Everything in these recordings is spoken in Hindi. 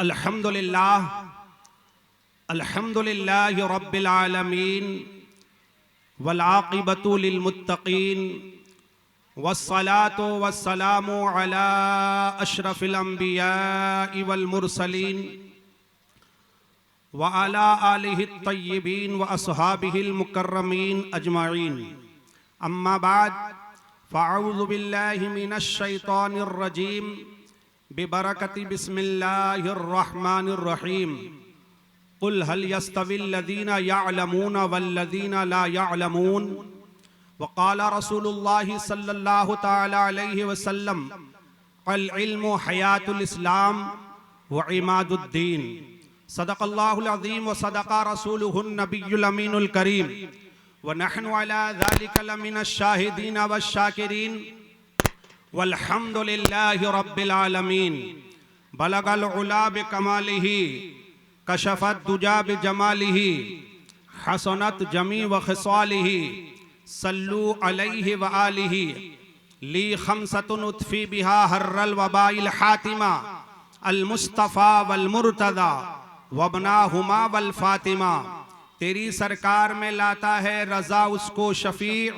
अल्हम्दुलिल्लाह अल्हम्दुलिल्लाहि रब्बिल आलमीन वल आक़िबतु लिल मुत्तक़ीन वस्सलातु वस्सलामु अला अशरफिल अंबियाइ वल मुरसलीन व अला आलिहि तय्यिबीन व अस्हाबिहिल मुकर्रमीन अजमईन। अम्मा बाद फ़अऊज़ु बिल्लाहि मिनश शैतानिर रजीम बिबरकति बिस्मिल्लाहिर रहमानिर रहीम। कुल हल यस्तविल्लज़ीना यअलमूना वल्लज़ीना ला यअलमून वक़ाल रसूलुल्लाहि सल्लल्लाहु तआला अलैहि वसल्लम अल इल्मु हयातुल इस्लाम व इमादुद्दीन। सदक़ल्लाहुल अज़ीम व सदक़ा रसूलुहुन नबियुल अमीनुल करीम व नहनु अला ज़ालिका लमिनश शाहिदीन वश्शाकिरीन वल्हम्दुलिल्लाहि रब्बिल आलमीन। बलगल उला बिकमालिही कशफत दुजा बिजमालिही हसनत जमी व खिसालिही सल्लु अलैहि व आलिही ली खमसतुन उत्फी बिहा हर्रल वबाइल हातिमा अल मुस्तफ़ा वल मुर्तदा वबनाहुमा वल फातिमा। तेरी सरकार में लाता है रजा उसको शफीअ,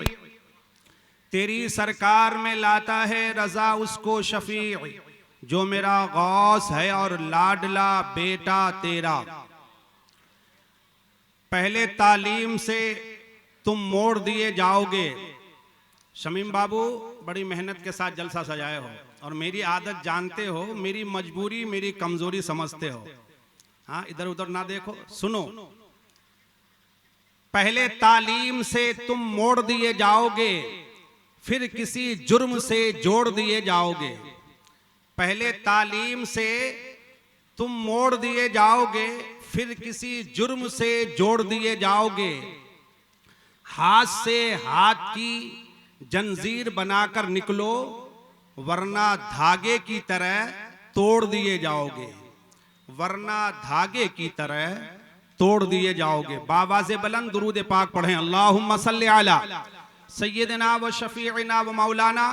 तेरी सरकार में लाता है रजा उसको शफीअ जो मेरा गौस है और लाडला बेटा तेरा। पहले तालीम से तुम मोड़ दिए जाओगे। शमीम बाबू बड़ी मेहनत के साथ जलसा सजाए हो और मेरी आदत जानते हो, मेरी मजबूरी मेरी कमजोरी समझते हो। हाँ, इधर उधर ना देखो, सुनो। पहले तालीम से तुम मोड़ दिए जाओगे, फिर किसी जुर्म से जोड़ दिए जाओगे। पहले तालीम से तुम मोड़ दिए जाओगे, फिर किसी जुर्म से जोड़ दिए जाओगे। हाथ से हाथ की जंजीर बनाकर निकलो, वरना धागे की तरह तोड़ दिए जाओगे, वरना धागे की तरह तोड़ दिए जाओगे। बावाज़े बुलंद दुरूद पाक पढ़ें। अल्लाहुम्मा सल्लि अला सय्यिदना व शफीअना व मौलाना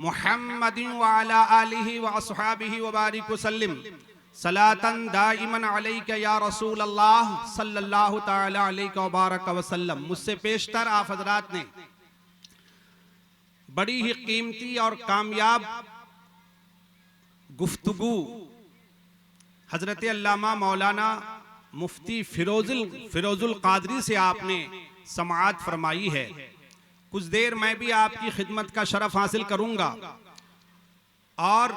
मुहम्मदिन व अला आलिहि व अस्हाबिहि व बारिक वसल्लिम सलातन दाइमन अलैका या रसूल अल्लाह सल्लल्लाहु तआला अलैहि व बारक वसल्लम। मुझसे पेशतर आप हजरात ने बड़ी ही कीमती और कामयाब गुफ्तगू हजरत अल्लामा मौलाना मुफ्ती फिरोजुल कादरी से आपने समाअत फरमाई है। कुछ देर मैं भी आपकी खिदमत का शरफ हासिल करूंगा और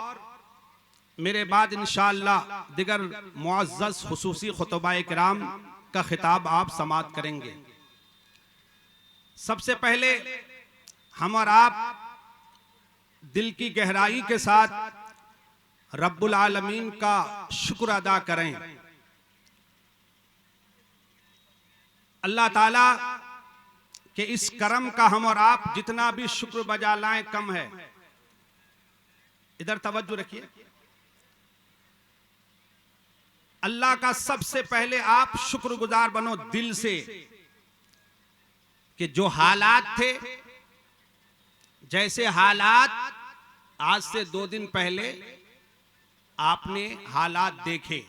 मेरे बाद इंशाअल्लाह दिगर मुअज़्ज़ज़ खुसूसी खुतबाए किराम का खिताब आप समाअत करेंगे। सबसे पहले हम और आप दिल की गहराई के साथ रब्बुल आलमीन का शुक्र अदा करें। अल्लाह ताला के इस करम का हम और आप जितना भी शुक्र बजा लाएं कम है। इधर तवज्जो रखिए। अल्लाह का सबसे पहले आप शुक्रगुजार बनो दिल से कि जो हालात थे, जैसे हालात आज से 2 दिन पहले आपने हालात देखे,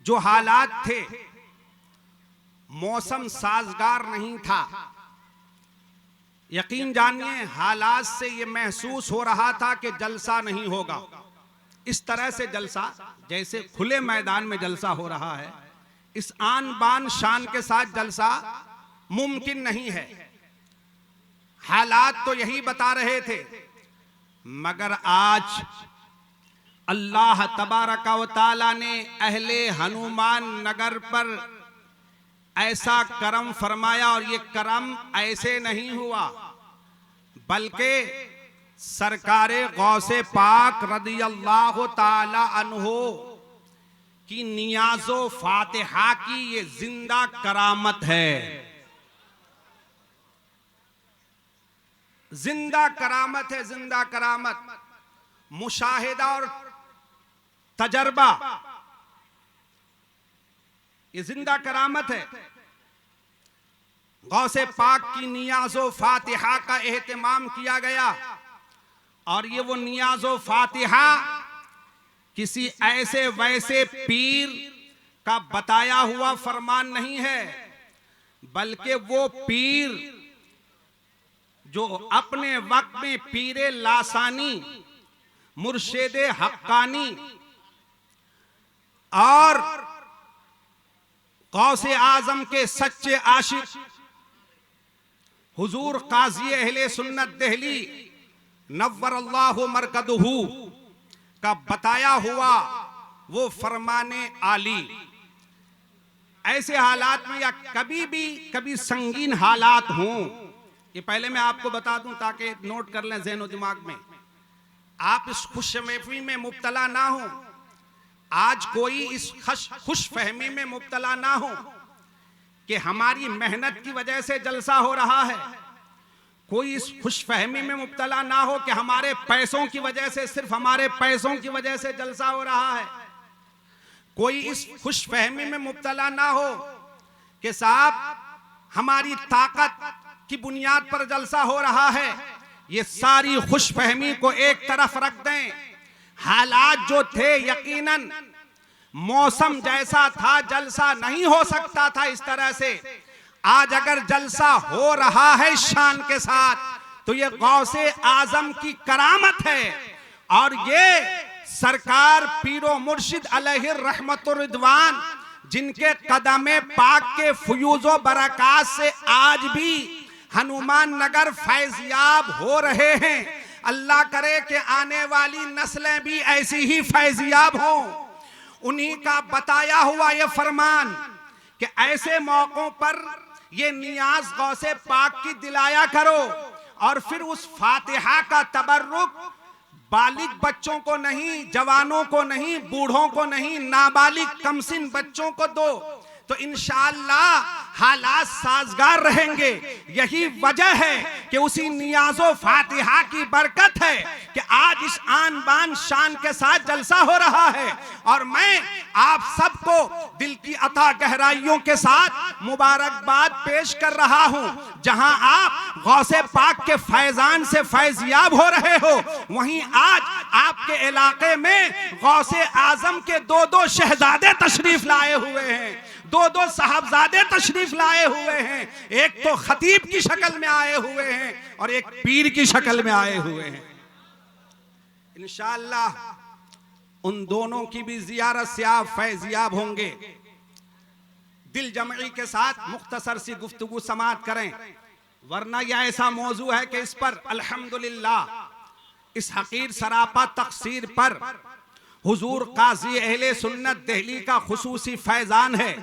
जो हालात थे मौसम साजगार नहीं था। यकीन जानिए हालात से ये महसूस हो रहा था कि जलसा नहीं होगा। इस तरह से जलसा जैसे खुले मैदान में जलसा हो रहा है, इस आन बान शान के साथ जलसा मुमकिन नहीं है। हालात तो यही बता रहे थे, मगर आज अल्लाह तबारका व तआला ने अहले हनुमान नगर पर ऐसा करम फरमाया। और ये करम ऐसे नहीं हुआ, बल्कि सरकारे गौसे पाक रदियल्लाहु ताला अन्हो की नियाज़ो फातिहा की ये जिंदा करामत है। जिंदा करामत है, जिंदा करामत, मुशाहिदा और तजर्बा, ये जिंदा करामत है। गौसे पाक की नियाज़ो फातिहा का एहतमाम किया गया और ये वो नियाज़ो फातिहा किसी ऐसे वैसे पीर का बताया हुआ फरमान नहीं है, बल्कि वो पीर जो अपने वक्त में पीरे लासानी, मुर्शिदे हक्कानी और गौसे आजम के सच्चे आशिक हुजूर काजी अहले सुन्नत दिल्ली नव्वरल्लाहु मरकदहू का बताया हुआ वो फरमाने आली, ऐसे हालात में या कभी संगीन हालात हों, ये पहले मैं आपको बता दूं ताकि नोट कर लें ज़हन और दिमाग में, आप इस खुशमहफी में मुब्तला ना हो, आज कोई इस खुशफहमी में मुब्तला ना हो कि हमारी मेहनत की वजह से जलसा हो रहा है, कोई इस खुशफहमी में मुब्तला ना हो कि हमारे पैसों की वजह से, सिर्फ हमारे पैसों की वजह से जलसा हो रहा है, कोई इस खुशफहमी में मुब्तला ना हो कि साहब हमारी ताकत की बुनियाद पर जलसा हो रहा है। ये सारी खुशफहमी को एक तरफ रख दें। हालात जो थे, यकीनन मौसम जैसा था, जलसा नहीं हो सकता था इस तरह से। आज अगर जलसा हो रहा है शान के साथ, तो ये गौसे आजम की करामत है और ये सरकार पीरो मुर्शिद अलैहि रहमतुर रिदवान, जिनके कदमे पाक के फयूज़ो बरकात से आज भी हनुमान नगर फैज़याब हो रहे हैं। अल्लाह करे कि आने वाली नस्लें भी ऐसी ही फैज़याब हों। उन्हीं का बताया हुआ ये फरमान कि ऐसे मौकों पर ये नियाज गौसे पाक की दिलाया करो और फिर उस फातिहा का तबर्रुक बालिग बच्चों को नहीं, जवानों को नहीं, बूढ़ों को नहीं, नाबालिग कमसिन बच्चों को दो, तो इंशाअल्लाह हालात साजगार रहेंगे। यही वजह है कि उसी नियाज़ो फातिहा की बरकत है कि आज इस आन बान शान के साथ जलसा हो रहा है। और मैं आप सबको दिल की अता गहराइयों के साथ मुबारकबाद पेश कर रहा हूं। जहां आप गौसे पाक के फैजान से फैज़याब हो रहे हो, वहीं आज आपके इलाके में गौसे आजम के दो शहजादे तशरीफ लाए हुए हैं, दो साहबजादे तशरीफ लाए हुए हैं। एक तो खतीब की शक्ल में आए हुए हैं और एक पीर की शक्ल में आए हुए हैं। इंशाअल्लाह उन दोनों की भी जियारत से आप फैज़याब होंगे। दिल जमई के साथ मुख्तसर सी गुफ्तगू समाअत करें, वरना यह ऐसा मौजू है कि इस पर अल्हम्दुलिल्लाह इस हकीर सरापा तकसीर पर हुजूर काजी अहले सुन्नत दिल्ली का खुसूसी फैजान है।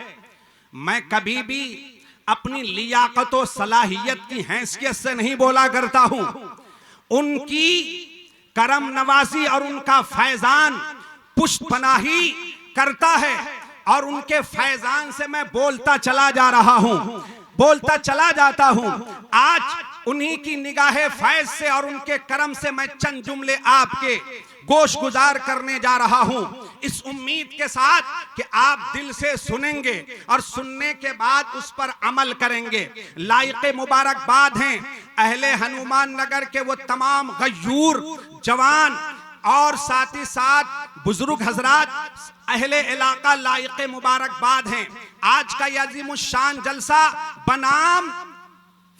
मैं कभी भी अपनी लियाकत और सलाहियत की हैसियत से नहीं बोला करता हूं। उनकी करम नवाजी और उनका फैजान पुष्ट पनाही करता है और उनके फैजान से मैं बोलता चला जा रहा हूं, बोलता चला जाता हूं। आज उन्हीं की निगाहे फैज से और उनके करम से मैं चंद जुमले आपके गोश गुजार करने जा रहा हूं, इस उम्मीद के साथ कि आप दिल से सुनेंगे और सुनने के बाद उस पर अमल करेंगे। लायक मुबारकबाद हैं अहले हनुमान नगर के वो तमाम गयूर जवान और साथ ही साथ बुजुर्ग हजरात, अहले इलाका लायक मुबारकबाद हैं। आज का यह अज़ीमुश्शान जलसा बनाम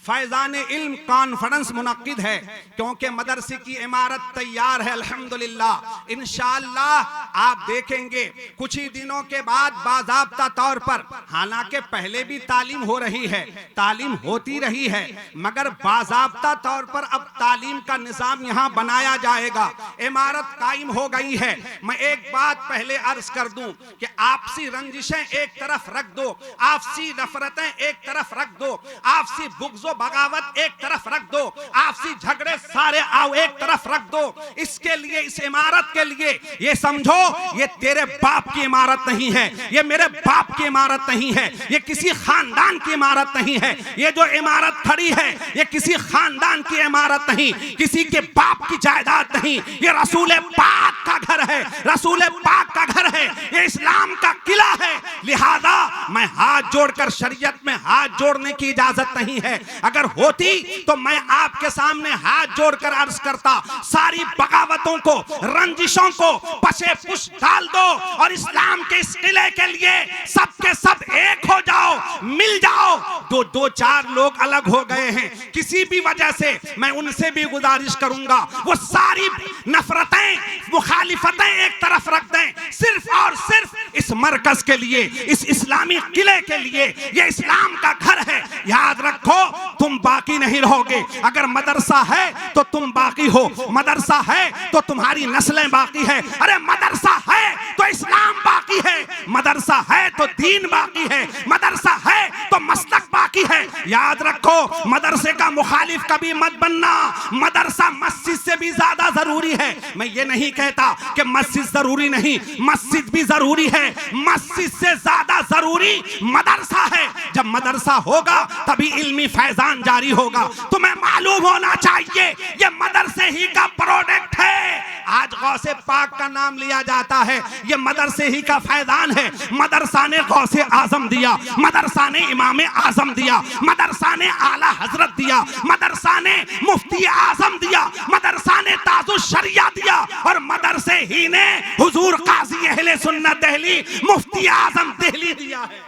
फैजान इल्म कॉन्फ्रेंस मुनक्किद है, क्योंकि मदरसे की इमारत तैयार है अल्हम्दुलिल्लाह। इंशाअल्लाह आप देखेंगे कुछ ही दिनों के बाद बाज़ाब्ता तौर पर, हालांकि पहले भी तालीम हो रही है, तालीम होती रही है, मगर बाज़ाब्ता तौर पर अब तालीम का निज़ाम यहाँ बनाया जाएगा। इमारत कायम हो गई है। मैं एक बात पहले अर्ज कर दूं कि आपसी रंजिशें एक तरफ रख दो, आपसी नफरतें एक तरफ रख दो, आपसी बुग़्ज़ बगावत एक तरफ रख दो, आपसी झगड़े सारे आओ एक तरफ रख दो। इसके लिए, इस इमारत के लिए ये समझो ये तेरे बाप की इमारत नहीं है, ये मेरे बाप की इमारत नहीं है, ये किसी खानदान की इमारत नहीं है। ये जो इमारत खड़ी है ये किसी खानदान की इमारत नहीं, किसी के बाप की जायदाद नहीं, ये रसूल पाक का घर है, रसूल पाक का घर है, ये इस्लाम का किला है। लिहाजा मैं हाथ हाथ जोड़कर शरीयत में हाथ जोड़ने की इजाजत नहीं है। अगर होती तो मैं आपके सामने हाथ जोड़कर अर्ज करता, सारी बगावतों को, रंजिशों को पशे पुश डाल दो और इस्लाम के इस किले के लिए सबके सब एक हो जाओ, मिल जाओ। दो चार लोग अलग हो गए हैं किसी भी वजह से, मैं उनसे भी गुजारिश करूंगा वो सारी नफरतें, मुखालिफतें एक तरफ रख दें, सिर्फ और सिर्फ इस मरकज के लिए, इस इस्लामी किले के लिए। ये इस्लाम का घर है, याद रखो तुम बाकी नहीं रहोगे। अगर मदरसा है तो तुम बाकी हो, मदरसा है तो तुम्हारी नस्लें बाकी है। अरे मदरसा है तो इस्लाम बाकी है, मदरसा है तो दीन बाकी है, मदरसा है तो मसलक बाकी है। याद रखो मदरसे का मुखालिफ कभी मत बनना। मदरसा मस्जिद से भी ज्यादा जरूरी है। मैं ये नहीं कहता कि मस्जिद जरूरी नहीं, मस्जिद भी जरूरी है, मस्जिद से ज्यादा जरूरी मदरसा है। जब मदरसा होगा तभी इल्मी फैजान जारी होगा। तुम्हें मालूम होना चाहिए ये मदरसे ही का प्रोडक्ट है। आज गौसे पाक का नाम लिया जाता है, ये मदरसे ही का फैजान है। मदरसा ने गौसे आजम दिया, मदरसा ने इमाम आजम दिया, मदरसा ने आला हजरत दिया, मदरसा ने मुफ्ती आजम दिया, मदरसा ने ताजुल शरिया दिया और मदरसे ही ने हुजूर काजी अहले सुन्नत दिल्ली मुफ्ती आजम दिल्ली दिया है।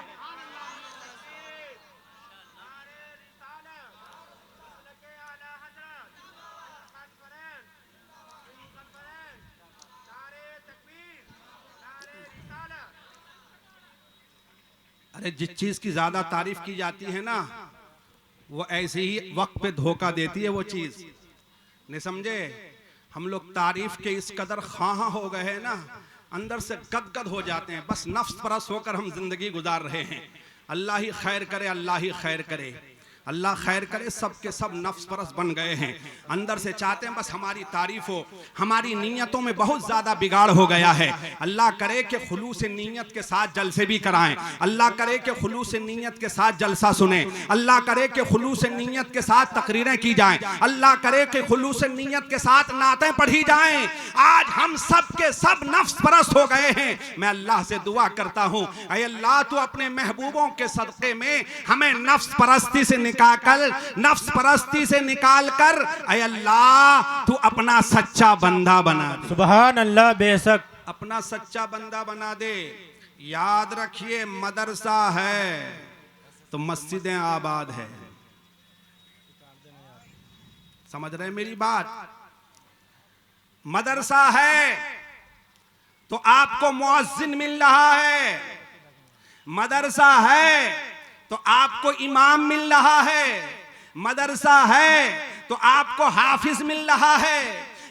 अरे जिस चीज की ज्यादा तारीफ की जाती है ना, वो ऐसे ही वक्त पे धोखा देती है वो चीज। नहीं समझे? हम लोग तारीफ के इस कदर ख़्वाह हो गए हैं ना, अंदर से गदगद हो जाते हैं। बस नफ्स परस्त होकर हम जिंदगी गुजार रहे हैं। अल्लाह ही खैर करे, अल्लाह ही खैर करे, अल्लाह खैर करे। सब के सब नफ्स परस्त बन गए हैं, अंदर से चाहते हैं बस हमारी तारीफ हो। हमारी नीयतों में बहुत ज़्यादा बिगाड़ हो गया है। अल्लाह करे कि खुलूस नीयत के साथ जलसे भी कराएं, अल्लाह करे कि खुलूस नीयत के साथ जलसा सुने, अल्लाह करे कि खुलूस नीयत के साथ तकरीरें की जाएं, अल्लाह करे कि खुलूस नीयत के साथ नातें पढ़ी जाएं। आज हम सब के सब नफ्स परस्त हो गए हैं। मैं अल्लाह से दुआ करता हूँ, ऐ अल्लाह तू अपने महबूबों के सदक़े में हमें नफ्स परस्ती से नफ्स परस्ती से निकाल कर ऐ अल्लाह तू अपना सच्चा बंदा बना दे। सुभान अल्लाह, बेशक अपना सच्चा बंदा बना दे। याद रखिए मदरसा है तो मस्जिदें आबाद है। समझ रहे मेरी बात? मदरसा है तो आपको मुअज्जिन मिल रहा है, मदरसा है तो आपको इमाम मिल रहा है, मदरसा है तो आपको हाफिज मिल रहा है,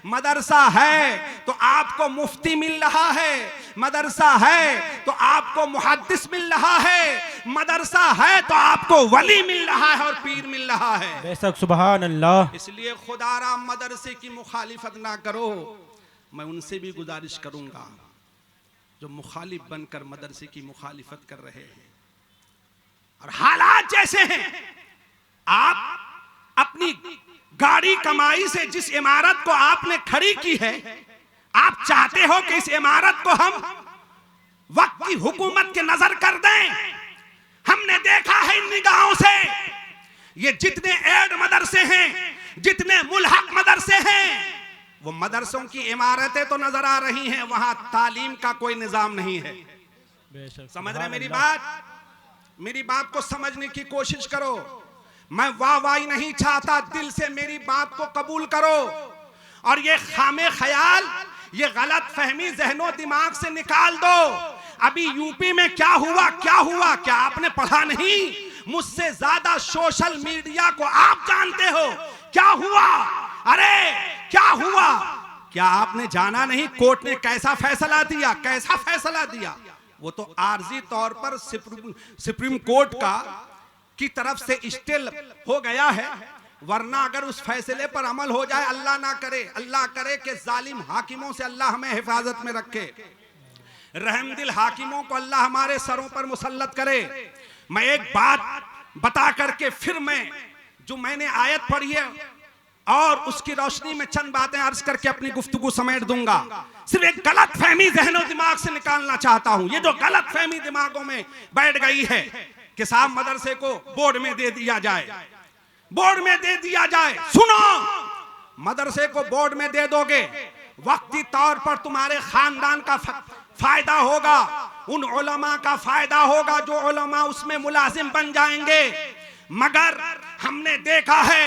मदरसा है तो आपको मुफ्ती मिल रहा है, मदरसा है तो आपको मुहद्दिस मिल रहा है, मदरसा है तो आपको वली मिल रहा है और पीर मिल रहा है। बेशक सुभान अल्लाह। इसलिए खुदारा मदरसे की मुखालिफत ना करो। मैं उनसे भी गुजारिश करूंगा जो मुखालिफ बनकर मदरसे की मुखालिफत कर रहे हैं। और हालात जैसे हैं, आप अपनी गाड़ी कमाई से जिस इमारत को आपने खड़ी की है, आप चाहते हो कि इस इमारत को हम वक्त की हुकूमत के नजर कर दें। हमने देखा है इन निगाहों से, ये जितने एड मदरसे हैं, जितने मुल्हक मदरसे हैं, वो मदरसों की इमारतें तो नजर आ रही हैं, वहां तालीम का कोई निजाम नहीं है। समझ रहे मेरी बात? मेरी बात को समझने की कोशिश करो। मैं वाहवाही नहीं चाहता, दिल से मेरी बात को कबूल करो और ये खामे ख्याल, ये गलत फहमी जहनो दिमाग से निकाल दो। अभी यूपी में क्या हुआ, क्या आपने पढ़ा नहीं? मुझसे ज्यादा सोशल मीडिया को आप जानते हो। क्या हुआ? अरे क्या हुआ? क्या आपने जाना नहीं कोर्ट ने कैसा फैसला दिया? कैसा फैसला दिया? वो तो आर्जी तौर पर सुप्रीम कोर्ट की तरफ से स्टे हो गया है, वरना अगर उस फैसले पर अमल हो जाए, अल्लाह ना करे, अल्लाह करे कि जालिम हाकिमों से अल्लाह हमें हिफाजत में रखे, रहमदिल हाकिमों को अल्लाह हमारे सरों पर मुसल्लत करे। मैं एक बात बता करके फिर जो मैंने आयत पढ़ी है और उसकी रोशनी में चंद बातें अर्ज करके अपनी गुफ्तगू समेट दूंगा। सिर्फ एक गलत फहमी जहनो दिमाग से निकालना चाहता हूं। ये जो गलत फहमी दिमागों में बैठ गई है, कि साहब मदरसे को बोर्ड में दे दिया जाए, बोर्ड में दे दिया जाए। सुनो, मदरसे को बोर्ड में दे दोगे, वक्ती तौर पर तुम्हारे खानदान का फायदा होगा, उन उलमा का फायदा होगा जो उलमा उसमें मुलाजिम बन जाएंगे। मगर हमने देखा है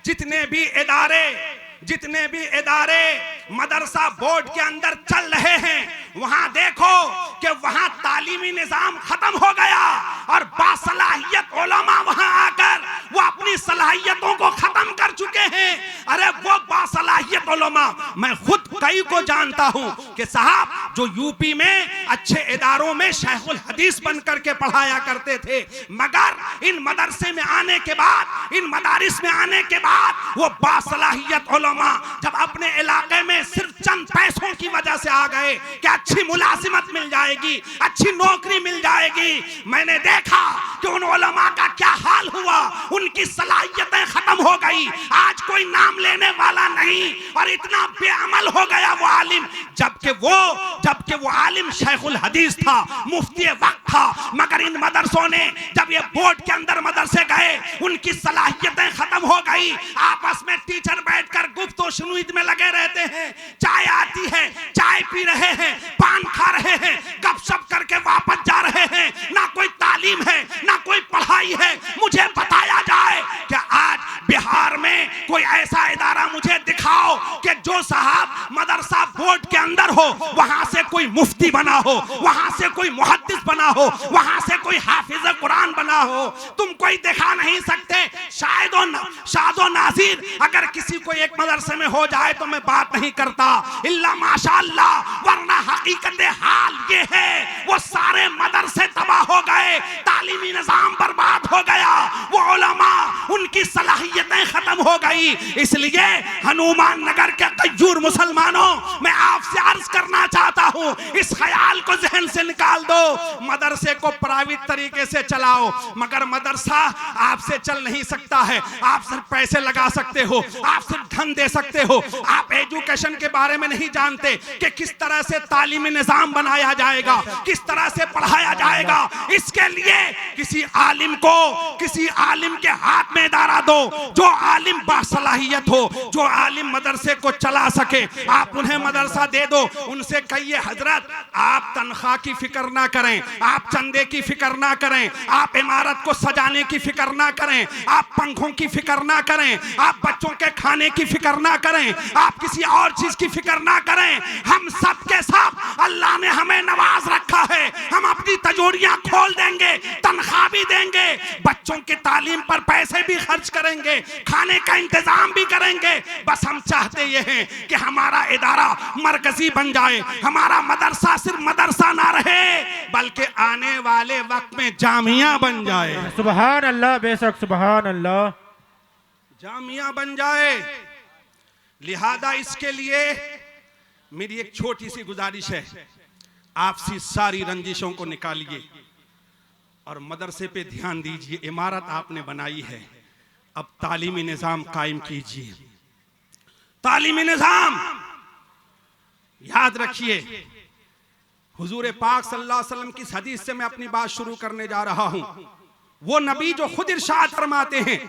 जितने भी इदारे मदरसा बोर्ड के अंदर चल रहे हैं, वहां देखो कि वहां तालीमी निजाम खत्म हो गया और बासलाहियत उलमा वहां आकर वो अपनी सलाहियतों को खत्म कर चुके हैं। अरे वो बासलाहियत उलमा, मैं खुद कई को जानता हूं कि साहब जो यूपी में अच्छे इदारों में शेखुल हदीस बन करके पढ़ाया करते थे, मगर इन मदरसे में आने के बाद, इन मदारिस में आने के बाद वो बासलाहियत उलमा जब अपने इलाके में सिर्फ चंद पैसों की वजह से आ गए कि अच्छी मुलाजिमत मिल जाएगी, अच्छी नौकरी मिल जाएगी, मैंने देखा कि उन उलमा का क्या हाल हुआ, उनकी सलाहियतें खत्म हो गई। आज कोई नाम लेने वाला नहीं और इतना बेअमल हो गया वो आलिम, जबकि वो आलिम शेखुल हदीस था, मुफ्ती वक्त था। मगर इन मदरसों ने जब ये बोर्ड के अंदर मदरसे गए, उनकी सलाहियतें खत्म हो गई। आपस में टीचर बैठकर गुफ्त व शुनूद में लगे रहते हैं, चाय आती है, चाय पी रहे हैं, पान खा रहे हैं, गपशप करके वापस जा रहे हैं। ना कोई तालीम है, ना कोई पढ़ाई है। मुझे बताया जाए कि आज बिहार में कोई ऐसा इदारा मुझे दिखाओ कि जो साहब मदरसा बोर्ड के अंदर हो, वहां से कोई मुफ्ती बना हो, वहां से कोई मुहद्दिस बना हो, वहां से कोई हाफिज कुरान बना हो। तुम कोई दिखा नहीं सकते। शादो नाज़ीर अगर किसी को एक मदरसे में हो जाए तो मैं बात नहीं करता, इल्ला माशाअल्लाह, वरना हकीकत हाल ये है वो सारे मदरसे तबाह हो गए, तालीमी निजाम बर्बाद हो गया, वो उलमा उनकी सलाहियतें खत्म हो गई। इसलिए हनुमान नगर के कय्यूर मुसलमानों, मैं आपसे अर्ज करना चाहता हूं, इस ख्याल को जहन से निकाल दो। मदरसे को प्राइवेट तरीके से चलाओ, मगर मदरसा आपसे चल नहीं सकता है। आप सिर्फ पैसे लगा सकते हो, आप सिर्फ धन दे सकते हो, आप एजुकेशन के बारे में नहीं जानते कि किस तरह से तालीमी निजाम बनाया जाएगा, किस तरह से पढ़ाया जाएगा। इसके लिए किसी आलिम के हाथ में इदारा दो, जो आलिम बासलाहियत हो, जो आलिम मदरसे को चला सके। आप उन्हें मदरसा दे दो, उनसे कहिए हजरत आप तनख्वाह की फिक्र ना करें, आप चंदे की फिक्र ना करें, आप इमारत को सजाने की फिक्र ना करें, आप पंखों की फिक्र ना करें, आप बच्चों के खाने की फिक्र ना करें, आप किसी और चीज की फिक्र ना करें। हम सब के सब अल्लाह ने हमें नवाज रखा है, हम अपनी तिजोरियां खोल देंगे, तनख्वाह भी देंगे, बच्चों की तालीम पर पैसे भी खर्च करेंगे, खाने का इंतजाम भी करेंगे। बस हम चाहते ये हैं कि हमारा इदारा मरकजी बन जाए, हमारा मदरसा सिर्फ मदरसा ना रहे बल्कि आने वाले वक्त में जामिया बन जाए। सुभान अल्लाह, बेशक सुभान अल्लाह, जामिया बन जाए। लिहाजा इसके लिए मेरी एक छोटी सी गुजारिश है, आपसी सारी रंजिशों को निकालिए और मदरसे पे ध्यान दीजिए। इमारत आपने बनाई है, अब तालीमी निजाम कायम कीजिए। तालीमी निजाम याद रखिए, हुजूर पाक सल्लल्लाहु अलैहि वसल्लम की हदीस से मैं अपनी बात शुरू करने जा रहा हूं। वो नबी जो खुद इरशाद फरमाते हैं,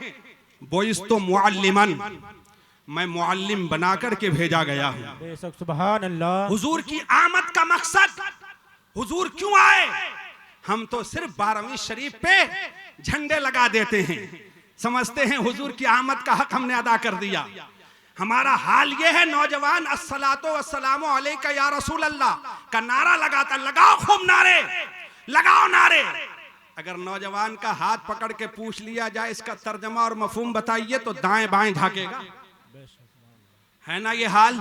बोइस्तो मुअल्लिमन, मैं मुअल्लिम बनाकर के भेजा गया हूं। बेशक सुभान अल्लाह। हुजूर की आमद का मकसद, हुजूर क्यों आए? हम तो सिर्फ 12वीं शरीफ पे झंडे लगा देते हैं, समझते हैं हुजूर की आमद का हक हमने अदा कर दिया। हमारा हाल यह है, नौजवान अस्सलातो वस्सलामु अलैका या रसूल अल्लाह का नारा लगाता, लगाओ खूब नारे, लगाओ नारे। अगर नौजवान का हाथ पकड़ के पूछ लिया जाए इसका तर्जमा और मफहूम बताइए तो दाएं बाएं झाकेगा। है ना ये हाल?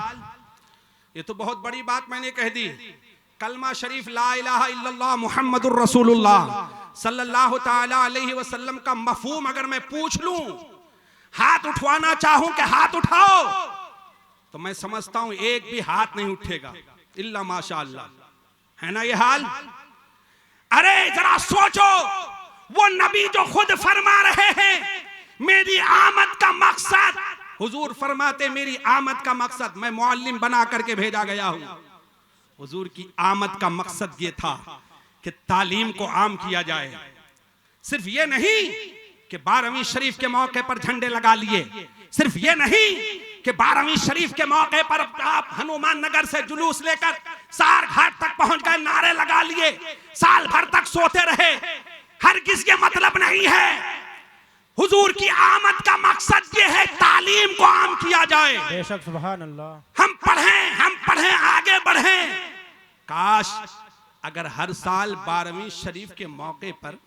ये तो बहुत बड़ी बात मैंने कह दी। कलमा शरीफ ला इलाहा इल्लल्लाह मुहम्मदुर रसूलुल्लाह सल्लल्लाहु ताला अलैहि वसल्लम का मफहूम अगर मैं पूछ लूं, हाथ उठवाना चाहूं कि हाथ उठाओ, तो मैं समझता हूं एक भी हाथ नहीं उठेगा इल्ला माशाअल्लाह। है ना ये हाल? अरे जरा सोचो, वो नबी जो खुद फरमा रहे हैं मेरी आमद का मकसद, हुजूर फरमाते मेरी आमद का मकसद मैं मुअल्लिम बना करके भेजा गया हूं। हुजूर की आमद का मकसद ये था कि तालीम को आम किया जाए, सिर्फ ये नहीं कि 12वीं शरीफ के मौके पर झंडे लगा लिए, सिर्फ ये नहीं कि 12वीं शरीफ के मौके पर आप हनुमान नगर से जुलूस लेकर सार घाट तक पहुंच गए, नारे लगा लिए, साल भर तक सोते रहे। हर किसी के मतलब नहीं है। हुजूर की आमद का मकसद ये है तालीम को आम किया जाए। बेशक सुभान अल्लाह। हम पढ़ें आगे बढ़ें। काश अगर हर साल 12वीं शरीफ के मौके पर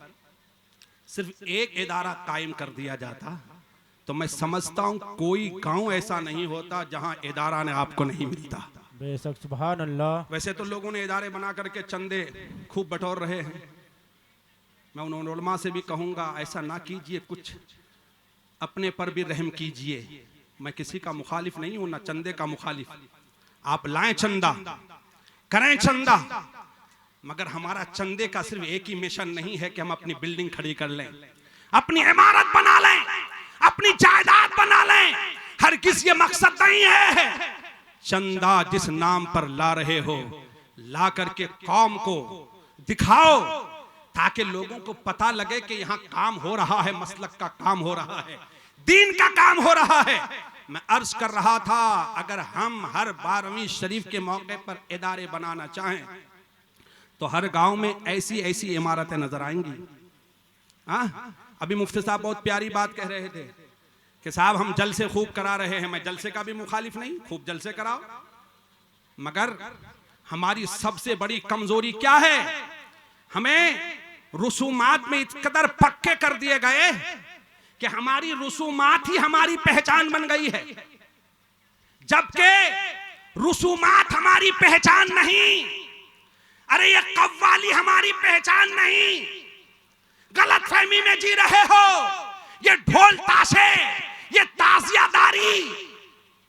सिर्फ एक इदारा कायम कर दिया जाता तो मैं समझता हूं कोई गांव ऐसा नहीं होता जहां इदारा ने आपको नहीं मिलता। बेशक सुभान अल्लाह। वैसे तो लोगों ने इदारे बना करके चंदे खूब बटोर रहे हैं। मैं उन उलमा से भी कहूंगा ऐसा ना कीजिए, कुछ अपने पर भी रहम कीजिए। मैं किसी का मुखालिफ नहीं हूं, ना चंदे का मुखालिफ। आप लाएं चंदा, करें चंदा, मगर हमारा चंदे का सिर्फ एक ही मिशन नहीं है कि हम अपनी बिल्डिंग खड़ी कर लें, अपनी इमारत बना लें, अपनी जायदाद बना लें। हर किसी ये मकसद नहीं है। चंदा जिस नाम पर ला रहे हो, ला करके कौम को दिखाओ ताकि लोगों को पता लगे कि यहाँ काम हो रहा है, मसलक का काम हो रहा है, दीन का काम हो रहा है। मैं अर्ज कर रहा था अगर हम हर 12वीं शरीफ के मौके पर इदारे बनाना चाहें तो हर गांव में ऐसी ऐसी इमारतें नजर आएंगी। अभी मुफ्ती साहब बहुत प्यारी बात कह रहे थे कि साहब हम जलसे खूब करा रहे हैं। मैं जलसे का भी मुखालिफ नहीं, खूब जलसे कराओ, मगर हमारी सबसे बड़ी कमजोरी क्या है? हमें रुसूमात में इस कदर पक्के कर दिए गए कि हमारी रुसूमात ही हमारी पहचान बन गई है, जबकि रुसूमात हमारी पहचान नहीं। अरे ये कव्वाली हमारी पहचान नहीं। गलत फहमी में जी रहे हो। ये ढोल ताशे, ये ताजियादारी,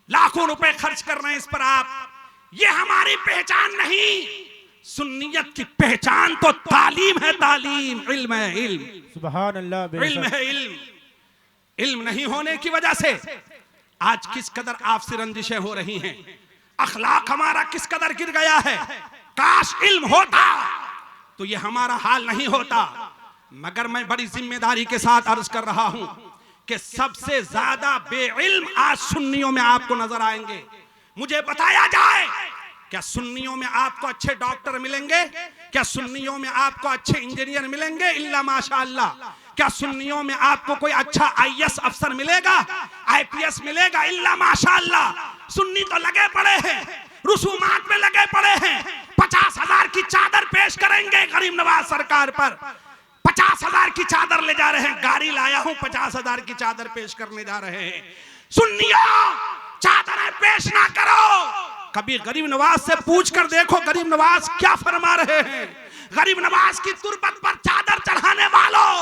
लाखों रुपए खर्च कर रहे हैं इस पर आप, ये हमारी पहचान नहीं। सुन्नियत की पहचान तो तालीम है, तालीम, इल्म है, इल्म। सुभान अल्लाह। इल्म है, इल्म। इल्म नहीं होने की वजह से आज किस कदर आपसी रंजिशें हो रही हैं, अखलाक हमारा किस कदर गिर गया है। काश इल्म होता तो ये हमारा हाल नहीं होता। मगर मैं बड़ी जिम्मेदारी के साथ अर्ज कर रहा हूं कि सबसे ज्यादा बेइल्म आज सुन्नियों में आपको नजर आएंगे। मुझे बताया जाए, क्या सुन्नियों में आपको अच्छे डॉक्टर मिलेंगे? क्या सुन्नियों में आपको अच्छे इंजीनियर मिलेंगे? इल्ला माशाअल्लाह। क्या सुन्नियों में आपको कोई अच्छा आईएएस अफसर मिलेगा, आईपीएस मिलेगा? इल्ला माशाअल्लाह। सुन्नी तो लगे पड़े हैं, रुसूमात में लगे पड़े हैं। 50,000 की चादर पेश करेंगे गरीब नवाज सरकार पर। 50,000 की चादर ले जा रहे हैं, गाड़ी लाया हूं, 50,000 की चादर पेश करने जा रहे हैं। सुन्नियों, चादरें पेश ना करो। कभी गरीब नवाज से पूछ कर देखो गरीब नवाज क्या फरमा रहे हैं। गरीब नवाज की तुरबत पर चादर चढ़ाने वालों,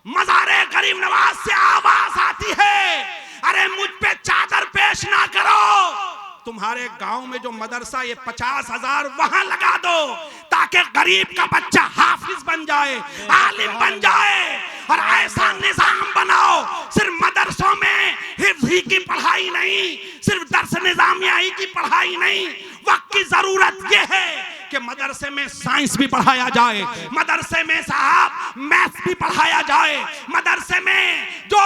मज़ारे गरीब नवाज से आवाज आती है, अरे मुझ पे चादर पेश ना करो। तुम्हारे गांव में जो मदरसा, ये 50,000 वहां लगा दो ताकि गरीब का बच्चा हाफिज बन जाए, आलिम बन जाए। और ऐसा निजाम बनाओ, सिर्फ मदरसों में हिफ्ज़ ही की पढ़ाई नहीं, सिर्फ दर्स निजामिया ही की पढ़ाई नहीं। वक्त की जरूरत यह है कि मदरसे में साइंस भी पढ़ाया जाए, मदरसे में साहब मैथ्स भी पढ़ाया जाए, मदरसे में जो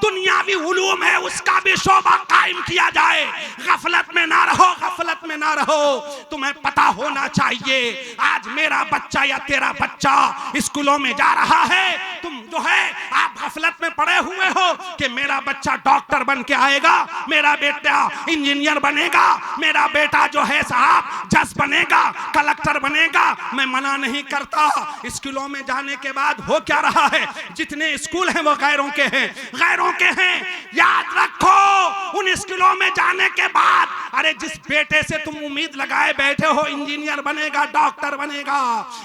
दुनियावी उलूम है उसका भी शोबा कायम किया जाए। गफलत में ना रहो, गफलत में ना रहो। तुम्हें पता होना चाहिए आज मेरा बच्चा या तेरा बच्चा स्कूलों में जा रहा है, तुम जो है आप गफलत में पड़े हुए हो कि मेरा बच्चा डॉक्टर बन के आएगा, मेरा बेटा इंजीनियर बनेगा, मेरा बेटा जो है साहब जज बनेगा, कलेक्टर बनेगा। मैं मना नहीं करता, स्कूलों में जाने के बाद हो क्या रहा है, जितने स्कूल हैं वो गैरों के हैं, गैरों के हैं। याद रखो उन स्कूलों में जाने के बाद, अरे जिस बेटे से तुम उम्मीद लगाए बैठे हो इंजीनियर बनेगा, डॉक्टर बनेगा,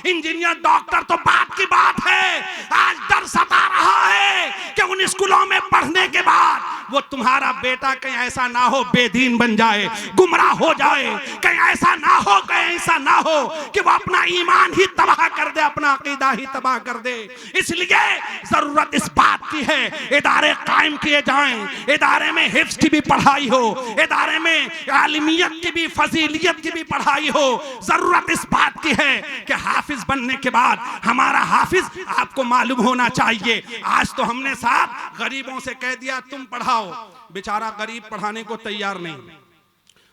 इंजीनियर डॉक्टर तो बात की बात है। आज डर सता रहा है कि उन स्कूलों में पढ़ने के बाद वो तुम्हारा बेटा कहीं ऐसा ना हो बेदीन बन जाए, गुमराह हो जाए, कहीं ऐसा ना हो, कहीं ऐसा ना हो कि वो अपना ईमान ही तबाह कर दे, अपना अकीदा ही तबाह कर दे। इसलिए जरूरत इस बात की है इदारे कायम किए जाएं, इदारे में हिफ्ज की भी पढ़ाई हो, इदारे में आलिमियत की भी, फजीलियत की भी पढ़ाई हो। जरूरत इस बात की है कि हाफिज बनने के बाद हमारा हाफिज आपको मालूम होना चाहिए। आज तो हमने साहब गरीबों से कह दिया तुम पढ़ाओ, बेचारा गरीब पढ़ाने को तैयार नहीं।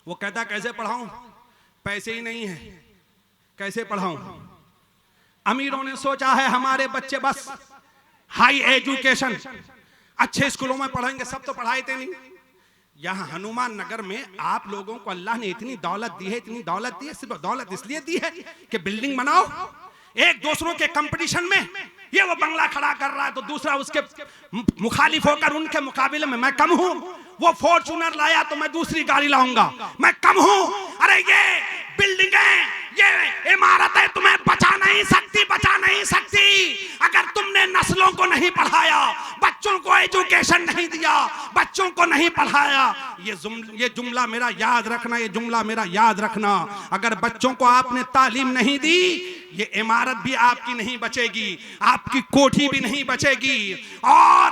वो कहता कैसे पढ़ाऊं, पैसे ही नहीं है, कैसे पढ़ाऊं। अमीरों ने सोचा है हमारे बच्चे बस हाई एजुकेशन अच्छे स्कूलों में पढ़ेंगे, सब तो पढ़ाए थे नहीं। यहाँ हनुमान नगर में आप लोगों को अल्लाह ने इतनी दौलत दी है, इतनी दौलत दी है, सिर्फ दौलत इसलिए दी है कि बिल्डिंग बनाओ। एक दूसरों के कंपटीशन में ये वो बंगला खड़ा कर रहा है तो दूसरा उसके मुखालिफ होकर उनके मुकाबले में मैं कम हूं। वो फॉर्च्यूनर लाया तो मैं दूसरी गाड़ी लाऊंगा, मैं कम हूं। अरे ये बिल्डिंगें, ये इमारतें तुम्हें बचा नहीं सकती, बचा नहीं सकती अगर तुमने नस्लों को नहीं पढ़ाया, बच्चों को एजुकेशन नहीं दिया, बच्चों को नहीं पढ़ाया। ये जुमला मेरा याद रखना, ये जुमला मेरा याद रखना। अगर बच्चों को आपने तालीम नहीं दी, ये इमारत भी आपकी नहीं बचेगी, आपकी कोठी भी नहीं बचेगी। और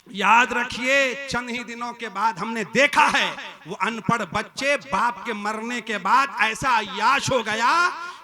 याद रखिए चंद ही दिनों के बाद हमने देखा है वो अनपढ़ बच्चे बाप के मरने के बाद ऐसा अय्याश हो गया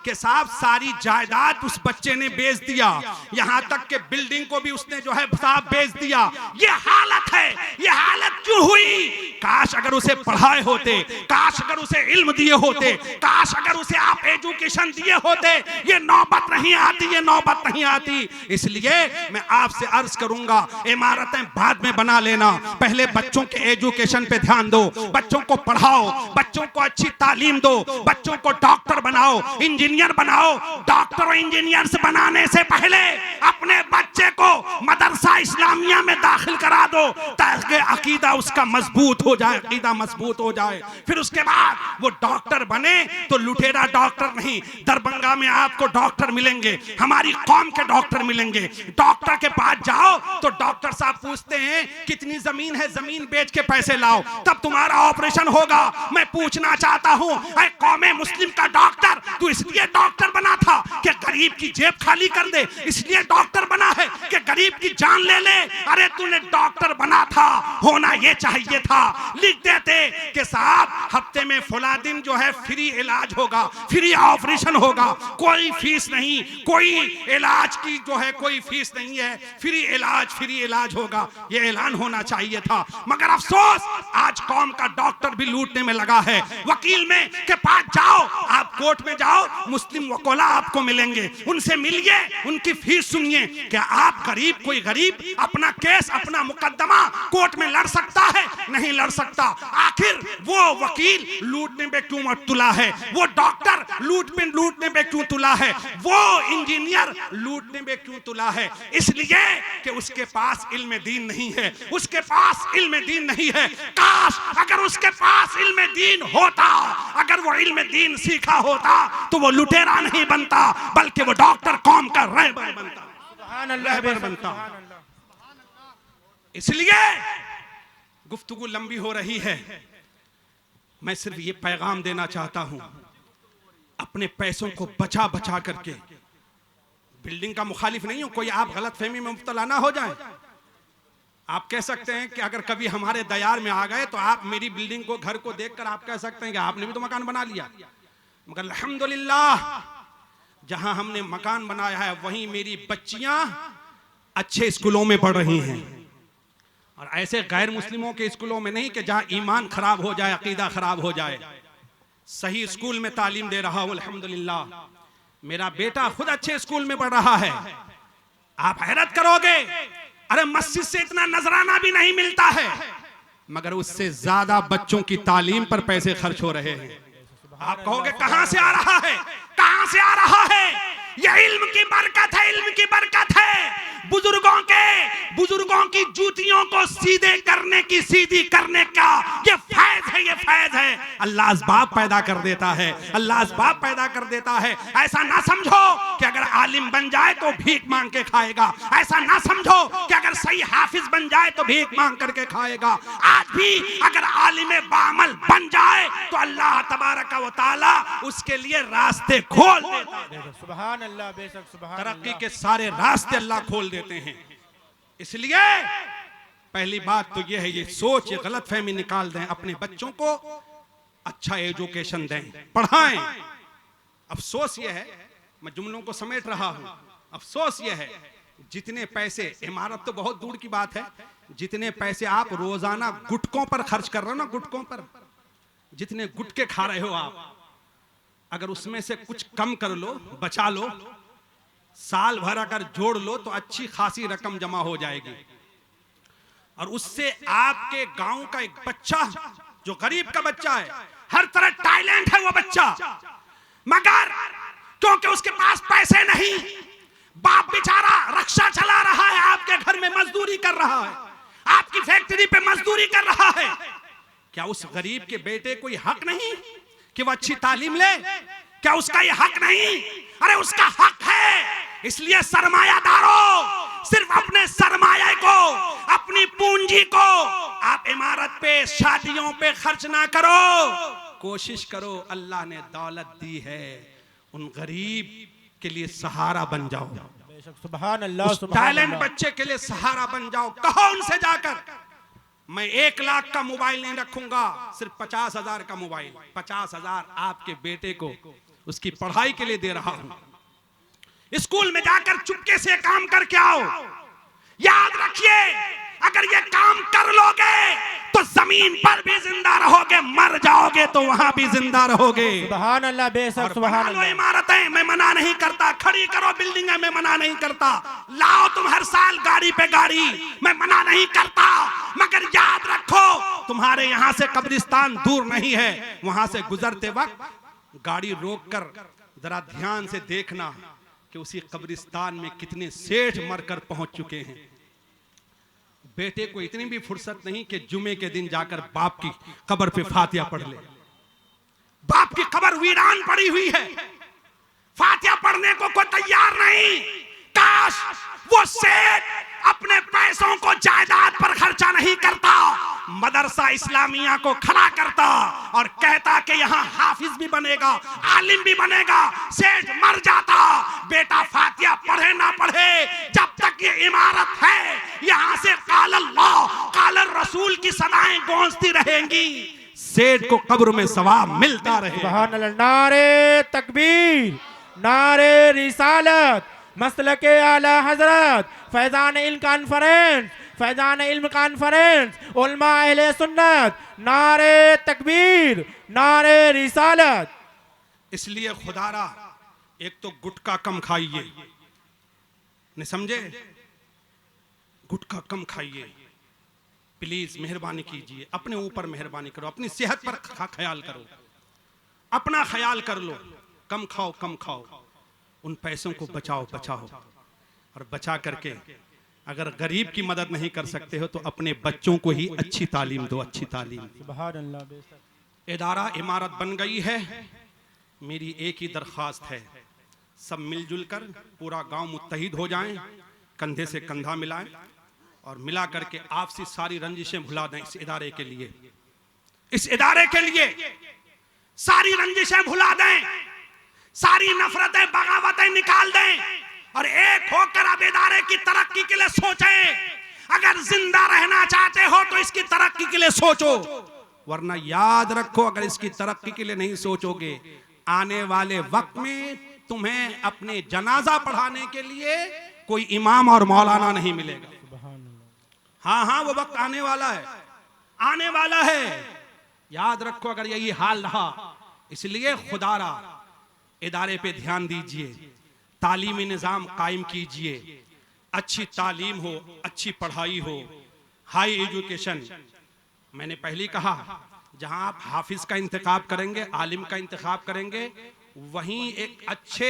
कि साहब सारी जायदाद उस बच्चे ने बेच दिया, यहां तक कि बिल्डिंग को भी उसने जो है साहब बेच दिया। ये हालत है, ये हालत क्यों हुई? काश अगर उसे पढ़ाए होते, काश अगर उसे इल्म दिए होते, काश अगर उसे आप एजुकेशन दिए होते, ये नौबत नहीं आती, ये नौबत नहीं आती। इसलिए मैं आपसे अर्ज करूंगा इमारतें बाद में बना लेना, पहले बच्चों के एजुकेशन पे ध्यान दो, बच्चों को पढ़ाओ, बच्चों को अच्छी तालीम दो, बच्चों को डॉक्टर बनाओ, इंजीनियर बनाओ। डॉक्टर और इंजीनियर बनाने से पहले अपने बच्चे को मदरसा इस्लामिया में दाखिल करा दो ताकि अकीदा उसका मजबूत हो जाए, अकीदा मजबूत हो जाए। फिर उसके बाद वो डॉक्टर बने तो लुटेरा डॉक्टर नहीं, दरभंगा में आपको डॉक्टर मिलेंगे, हमारी कौम के डॉक्टर मिलेंगे। डॉक्टर के पास जाओ तो डॉक्टर साहब पूछते हैं कितनी जमीन है, जमीन बेच के पैसे लाओ तब तुम्हारा ऑपरेशन होगा। मैं पूछना चाहता हूं ऐ कौमे मुस्लिम का डॉक्टर, तू इसलिए डॉक्टर बना था कि गरीब की जेब खाली कर दे, इसलिए डॉक्टर बना है कि गरीब की जान ले ले? अरे तूने डॉक्टर बना था, होना ये चाहिए था, लिख देते कि साहब हफ्ते में फला दिन जो है फ्री इलाज होगा, फ्री ऑपरेशन होगा, कोई फीस नहीं, कोई इलाज की जो है कोई फीस नहीं है, फ्री इलाज होगा, ये ऐलान होना चाहिए था। मगर अफसोस आज कौम का डॉक्टर भी लूटने में लगा है। वकील में के पास जाओ, आप कोर्ट में जाओ, मुस्लिम वकील आपको मिलेंगे, उनसे मिलिए, उनकी फीस सुनिए। क्या आप गरीब, कोई गरीब अपना केस, अपना मुकदमा कोर्ट में लड़ सकता है? नहीं लड़ सकता। आखिर वो वकील लूटने पे क्यों तुला है, वो डॉक्टर लूटने पे क्यों तुला है, वो इंजीनियर लूटने पे क्यों तुला है? इसलिए कि उसके पास इल्म दीन नहीं है, उसके पास इल्म दीन नहीं है। काश अगर उसके पास इल्म दीन होता, अगर वो इल्म दीन सीखा होता तो वो लुटेरा नहीं बनता, बल्कि वो डॉक्टर कौम का रहबर बनता, रहबर बनता। इसलिए गुफ्तगू लंबी हो रही है, मैं सिर्फ ये पैगाम देना चाहता हूं, अपने पैसों को बचा बचा करके, बिल्डिंग का मुखालिफ नहीं हूं, कोई आप गलत फहमी में मुब्तला ना हो जाए। आप कह सकते हैं कि अगर कभी हमारे दयार में आ गए तो आप मेरी बिल्डिंग को, घर को देखकर आप कह सकते हैं कि आपने भी तो मकान बना लिया। मगर अल्हम्दुलिल्लाह जहां हमने मकान बनाया है वहीं मेरी बच्चियां अच्छे स्कूलों में पढ़ रही हैं, और ऐसे गैर मुस्लिमों के स्कूलों में नहीं कि जहां ईमान खराब हो जाए, अकीदा खराब हो जाए। सही स्कूल में तालीम दे रहा हूं अल्हम्दुलिल्लाह। मेरा बेटा खुद अच्छे स्कूल में पढ़ रहा है। आप हैरत करोगे, अरे मस्जिद से इतना नजराना भी नहीं मिलता है, मगर उससे ज्यादा बच्चों की तालीम पर पैसे खर्च हो रहे हैं। आप कहोगे कहां से आ रहा है, कहां से आ रहा है? ये इल्म की बरकत है, इल्म की बरकत है। बुजुर्गों की जूतियों को सीधे करने की, सीधी करने का ये फैज है, ये फैज है। अल्लाह असबाब पैदा कर देता है, अल्लाह असबाब पैदा कर देता है। ऐसा ना समझो कि अगर आलिम बन जाए तो भीख मांग के खाएगा, ऐसा ना समझो कि अगर सही हाफिज बन जाए तो भीख मांग करके खाएगा। आज भी अगर आलिम बामल बन जाए तो अल्लाह तबारक व तआला उसके लिए रास्ते खोल देता है। सुभान अल्लाह, बेशक सुभान तरक्की अल्लाह। के सारे रास्ते अल्लाह खोल देते हैं। इसलिए पहली बात तो यह है, ये सोच, ये गलतफहमी निकाल दें, अपने बच्चों को अच्छा एजुकेशन दें, पढ़ाएं। अफसोस ये है, मैं जुमलों को समेट रहा हूं, अफसोस ये है जितने पैसे, इमारत तो बहुत दूर की बात है, जितने पैसे आप रोजाना गुटकों पर खर्च कर रहे हो ना, गुटकों पर, जितने गुटके खा रहे हो आप, अगर उसमें से कुछ कम कर लो, बचा लो, साल भर अगर जोड़ लो तो अच्छी खासी रकम जमा हो जाएगी। और उससे आपके गांव का एक बच्चा, जो गरीब का बच्चा है, हर तरह टैलेंट है वो बच्चा, मगर क्योंकि उसके पास पैसे नहीं, बाप बेचारा रक्षा चला रहा है, आपके घर में मजदूरी कर रहा है, आपकी फैक्ट्री पे मजदूरी कर रहा है, क्या उस गरीब के बेटे को ये हक नहीं कि वो अच्छी तालीम ले? क्या उसका ये हक नहीं? अरे उसका हक है। इसलिए सरमायादारों, सिर्फ अपने सरमाया को, अपनी पूंजी को आप इमारत पे, शादियों पे खर्च ना करो। कोशिश करो, अल्लाह ने दौलत दी है, उन गरीब के लिए सहारा बन जाओ। बेशक सुभान अल्लाह, उस टैलेंट बच्चे के लिए सहारा बन जाओ। कहो उनसे जाकर, मैं 1 लाख का मोबाइल नहीं रखूंगा, सिर्फ 50,000 का मोबाइल, 50,000 आपके बेटे को उसकी पढ़ाई के लिए दे रहा हूं। स्कूल में जाकर चुपके से काम करके आओ। याद रखिए, अगर ये काम कर लोगे तो जमीन पर भी जिंदा रहोगे, मर जाओगे तो वहां भी जिंदा रहोगे। सुभान अल्लाह, बेशक सुभान अल्लाह। इमारतें मैं मना नहीं करता, खड़ी करो बिल्डिंगें मैं मना नहीं करता, लाओ तुम हर साल गाड़ी पे गाड़ी, मैं मना नहीं करता, मगर याद रखो तुम्हारे यहां से कब्रिस्तान दूर नहीं है। वहां से गुजरते वक्त गाड़ी रोककर जरा ध्यान से देखना कि उसी कब्रिस्तान में कितने सेठ मरकर पहुंच चुके हैं। बेटे को इतनी भी फुर्सत नहीं कि जुमे के दिन जाकर बाप की कब्र पे फातिहा पढ़ ले। बाप की कब्र वीरान पड़ी हुई है, फातिहा पढ़ने को कोई तैयार नहीं। काश वो सेठ अपने पैसों को जायदाद पर खर्चा नहीं करता, मदरसा इस्लामिया को खड़ा करता और कहता कि यहाँ हाफिज भी बनेगा, आलिम भी बनेगा। सेठ मर जाता, बेटा फातिहा पढ़े ना पढ़े, जब तक ये इमारत है यहाँ से काल अल्लाह काल रसूल की सदाएं गूंजती रहेंगी, सेठ को कब्र में सवाब मिलता रहे। सुभान अल्लाह। नारे तकबीर, नारे रिसालत, मसलके आला हजरत, फैजान इल्म कॉन्फ्रेंस, फैजान इल्म कॉन्फ्रेंस, उलमा अहले सुन्नत, नारे तकबीर, नारे रिसालत। इसलिए खुदारा, एक तो गुटखा कम खाइए, नहीं समझे, गुटखा कम खाइए प्लीज, मेहरबानी कीजिए, अपने ऊपर मेहरबानी करो, अपनी सेहत पर ख्याल करो, अपना ख्याल कर लो, कम खाओ कम खाओ, उन पैसों को बचाओ बचाओ, और बचा करके अगर गरीब की मदद नहीं कर सकते हो तो अपने बच्चों को ही अच्छी तालीम दो, अच्छी तालीम। सुभान अल्लाह, बेशक। इदारा इमारत बन गई है, मेरी एक ही दरख्वास्त है, सब मिलजुल कर पूरा गांव मुत्तहिद हो जाएं, कंधे से कंधा मिलाएं और मिला करके आपसी सारी रंजिशें भुला दें। इस इदारे के लिए, इस इदारे के लिए सारी रंजिशें भुला दें, सारी नफरतें बगावतें निकाल दें और एक होकर अब इदारे की तरक्की के लिए सोचें। अगर जिंदा रहना चाहते हो तो इसकी तरक्की के लिए सोचो, वरना याद रखो अगर इसकी तरक्की के लिए नहीं सोचोगे, आने वाले वक्त में तुम्हें अपने जनाजा पढ़ाने के लिए कोई इमाम और मौलाना नहीं मिलेगा। हाँ हाँ, वो वक्त आने वाला है, आने वाला है, याद रखो अगर यही हाल रहा। इसलिए खुदारा इदारे पे ध्यान दीजिए, तालीमी निज़ाम कायम कीजिए, अच्छी तालीम हो, अच्छी पढ़ाई हो, हाई एजुकेशन। मैंने पहले ही कहा, जहां आप हाफिज का इंतखाब करेंगे, आलिम का इंतखाब करेंगे, वहीं एक अच्छे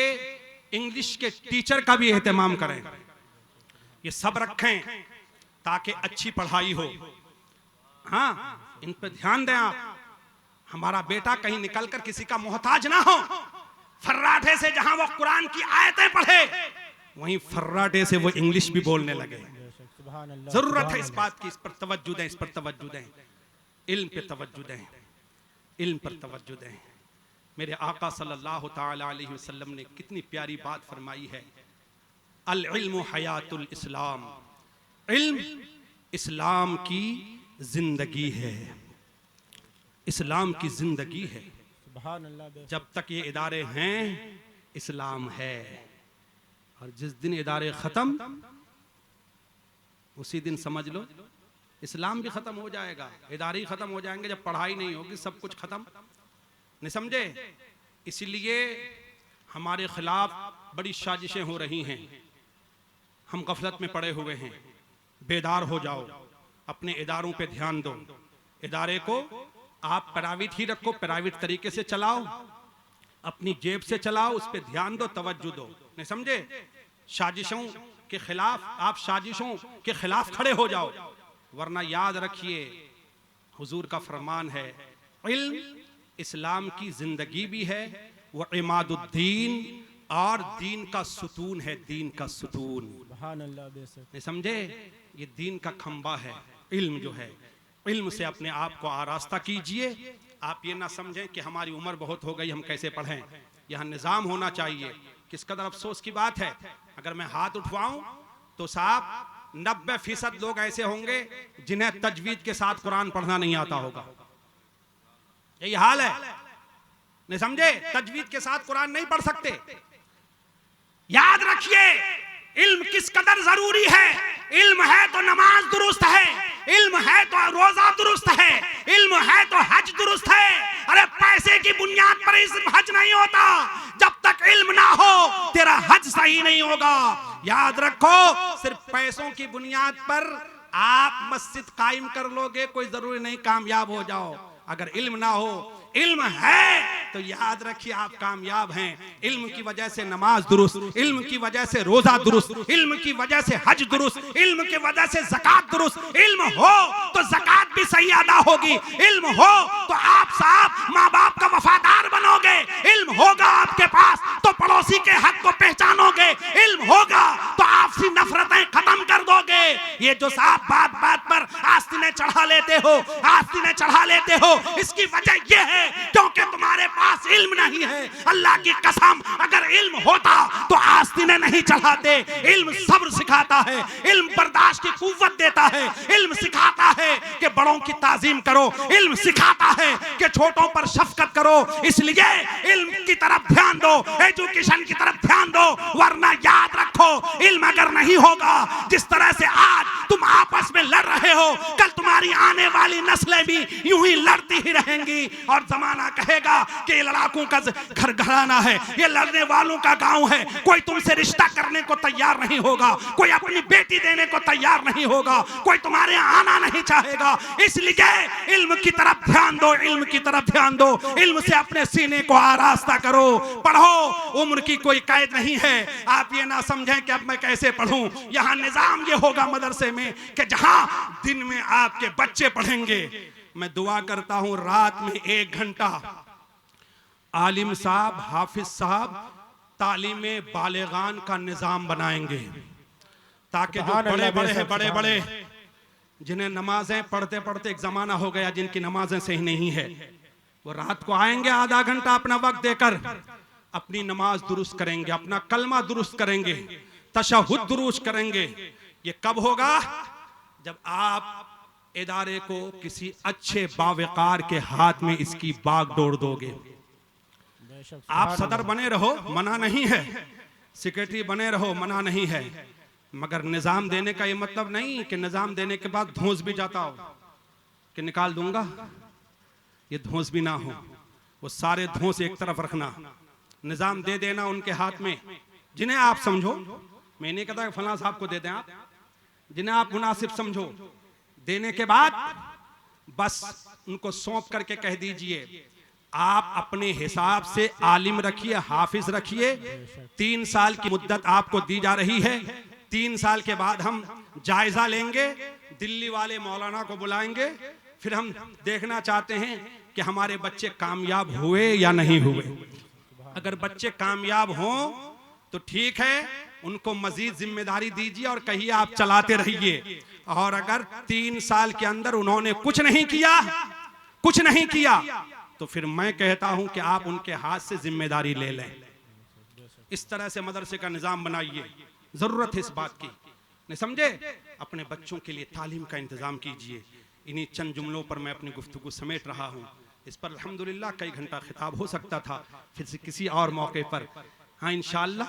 इंग्लिश के टीचर का भी एहतमाम करें। ये सब रखें ताकि अच्छी पढ़ाई हो। हाँ, इन पर ध्यान दें आप। हमारा बेटा कहीं निकलकर किसी का मोहताज ना हो। फर्राटे से जहां वो कुरान की आयतें पढ़े, वहीं फर्राटे से वो इंग्लिश भी बोलने लगे। जरूरत है इस बात की, इस पर तवज्जो दें, इस पर तवज्जो दें, इल्म पे तवज्जो दें, इल्म पर तवज्जो दें। मेरे आका सल्लल्लाहु ताला अलैहि वसल्लम ने कितनी प्यारी बात फरमाई है, अल इल्मु हयातुल इस्लाम, इल्म इस्लाम की जिंदगी है, इस्लाम की जिंदगी है। जब तक ये इदारे हैं इस्लाम है, और जिस दिन इदारे खत्म उसी दिन समझ लो इस्लाम भी खत्म हो जाएगा, इदारे ही खत्म हो जाएंगे। जब पढ़ाई नहीं होगी सब कुछ खत्म, नहीं समझे? इसीलिए हमारे खिलाफ बड़ी साजिशें हो रही हैं। हम गफलत में पड़े हुए हैं, बेदार हो जाओ, अपने इदारों पे ध्यान दो। इदारे को आप प्राइवेट ही रखो, प्राइवेट तरीके से चलाओ, अपनी जेब से चलाओ, उस पे ध्यान दो, तवज्जो दो, नहीं समझे? साजिशों के खिलाफ, आप साजिशों के खिलाफ खड़े हो जाओ, वरना याद रखिए हुजूर का फरमान है, इल्म इस्लाम की जिंदगी भी है, वो इमादुद्दीन, और दीन का सुतून है, दीन का सुतून, नहीं समझे? ये दीन का खंबा है इल्म जो है। इल्म से अपने आप को आरास्ता कीजिए। आप ये ना समझें कि हमारी उम्र बहुत हो गई, हम कैसे पढ़ें। यहाँ निज़ाम होना चाहिए। किस कदर अफसोस की बात है, अगर मैं हाथ उठवाऊं तो साहब 90% लोग ऐसे होंगे जिन्हें तजवीद के साथ कुरान पढ़ना नहीं आता होगा। यही हाल है, नहीं समझे? तजवीद के साथ कुरान नहीं पढ़ सकते। याद रखिए इल्म किस कदर जरूरी है। इल्म है तो नमाज दुरुस्त है, इल्म है तो रोजा दुरुस्त है, इल्म है तो हज दुरुस्त है। अरे पैसे की बुनियाद पर हज नहीं होता, जब तक इल्म ना हो तेरा हज सही नहीं होगा। याद रखो, सिर्फ पैसों की बुनियाद पर आप मस्जिद कायम कर लोगे, कोई जरूरी नहीं कामयाब हो जाओ। अगर इल्म ना हो, इल्म है तो याद रखिए आप कामयाब हैं। इल्म की वजह से नमाज दुरुस्त, इल्म की वजह से रोजा दुरुस्त, इल्म की वजह से हज दुरुस्त, इल्म की वजह से ज़कात दुरुस्त। इल्म हो तो ज़कात भी सही अदा होगी, इल्म हो तो आप साहब माँ बाप का वफादार बनोगे, इल्म होगा आपके पास तो पड़ोसी के हक को पहचानोगे, इल्म होगा तो आपसी नफरतें खत्म कर दोगे। ये जो साहब बात बात पर आस्तीनें चढ़ा लेते हो, आस्तीनें चढ़ा लेते हो, इसकी वजह यह है क्योंकि तुम्हारे पास इल्म नहीं है। अल्लाह की कसम, अगर इल्म होता तो आस्तीनें नहीं चढ़ाते। इल्म सब्र सिखाता है, इल्म बर्दाश्त की कुव्वत देता है, इल्म सिखाता है कि बड़ों की ताजीम करो, इल्म सिखाता है कि छोटों पर शफकत करो। इसलिए इल्म की तरफ ध्यान दो, एजुकेशन की तरफ ध्यान दो, वरना याद रखो इल्म अगर नहीं होगा, जिस तरह से आज तुम आपस में लड़ रहे हो, कल तुम्हारी आने वाली नस्लें भी यूं ही लड़ती ही रहेंगी। और जमाना कहेगा कि ये लड़ाकों का घर घराना है, ये लड़ने वालों का गांव है। कोई तुमसे रिश्ता करने को तैयार नहीं होगा, कोई अपनी बेटी देने को तैयार नहीं होगा, कोई तुम्हारे यहाँ आना नहीं चाहेगा। इसलिए इल्म की तरफ ध्यान दो, इल्म की तरफ ध्यान दो, इल्म से अपने सीने को आरास्ता करो, पढ़ो। उम्र की कोई कैद नहीं है। आप ये ना समझें कि अब मैं कैसे पढ़ूं। यहाँ निजाम ये होगा मदरसे में कि जहां दिन में आपके बच्चे पढ़ेंगे, मैं दुआ करता हूं रात में 1 घंटा आलिम साहब, हाफिज साहब तालीम बालिगान का निजाम बनाएंगे, ताकि जो बड़े बड़े हैं, बड़े बड़े जिन्हें नमाजें पढ़ते पढ़ते एक जमाना हो गया जिनकी नमाजें सही नहीं है, वो रात को आएंगे आधा घंटा अपना वक्त देकर अपनी नमाज दुरुस्त करेंगे, अपना कलमा दुरुस्त करेंगे, तशहुद दुरुस्त करेंगे। ये कब होगा? जब आप इदारे को किसी अच्छे बावकार के हाथ में इसकी बागडोर दोगे। आप सदर बने रहो, मना नहीं है, सेक्रेटरी बने रहो, मना नहीं है, मगर निजाम देने का ये मतलब नहीं कि निजाम देने के बाद धौंस भी जाता हो कि निकाल दूंगा। ये धौंस भी ना हो, वो सारे धौंस एक तरफ रखना, निजाम दे देना उनके हाथ में जिन्हें आप समझो। मैं नहीं कहता फलां साहब को दे दें, आप जिन्हें आप मुनासिब समझो। देने के बाद बस उनको सौंप करके कह दीजिए आप अपने हिसाब से आलिम रखिए, हाफिज रखिए। 3 साल की मुद्दत आपको दी जा रही है, 3 साल के बाद हम जायजा लेंगे, दिल्ली वाले मौलाना को बुलाएंगे, फिर हम देखना चाहते हैं कि हमारे बच्चे कामयाब हुए या नहीं हुए। अगर बच्चे कामयाब हों तो ठीक है, उनको मजीद जिम्मेदारी दीजिए और कहिए आप चलाते रहिए। और अगर 3 साल के अंदर उन्होंने कुछ नहीं किया तो फिर मैं कहता हूं कि आप उनके हाथ से जिम्मेदारी ले लें। इस तरह से मदरसे का निजाम बनाइए, जरूरत है इस बात की, नहीं समझे? अपने बच्चों के लिए तालीम का इंतजाम कीजिए। इन्हीं चंद जुमलों पर मैं अपनी गुफ्तगू समेट रहा हूँ। इस पर अल्हम्दुलिल्लाह कई घंटा खिताब हो सकता था, फिर से किसी और मौके पर। हाँ इंशाअल्लाह।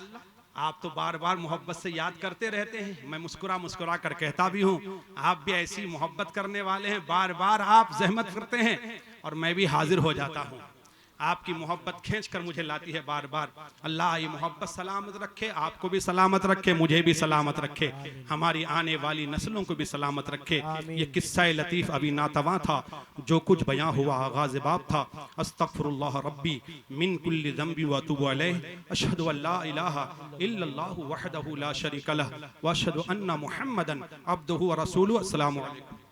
आप तो बार बार मोहब्बत से याद करते रहते हैं, मैं मुस्कुरा मुस्कुरा कर कहता भी हूँ, आप भी ऐसी मोहब्बत करने वाले हैं, बार बार आप जहमत करते हैं और मैं भी हाजिर हो जाता हूँ। आपकी मोहब्बत खींच कर मुझे लाती है बार बार। अल्लाह ये मोहब्बत सलामत रखे, आपको भी सलामत रखे, मुझे भी सलामत रखे, हमारी आने वाली नस्लों को भी सलामत रखे। ये किस्सा लतीफ़ अभी नातवा था, जो कुछ बयां हुआ आगाज़ बाब था। अस्तगफिरुल्लाह रब्बी मिन कुल्लि ज़ंबि व अतूबु अलैहि, अशहदु अल्ला इलाहा इल्लल्लाहु वहदहु ला शरीका लह व अशहदु अन्ना मुहम्मदन अब्दुहु व रसूलुहु। अस्सलामु अलैकुम।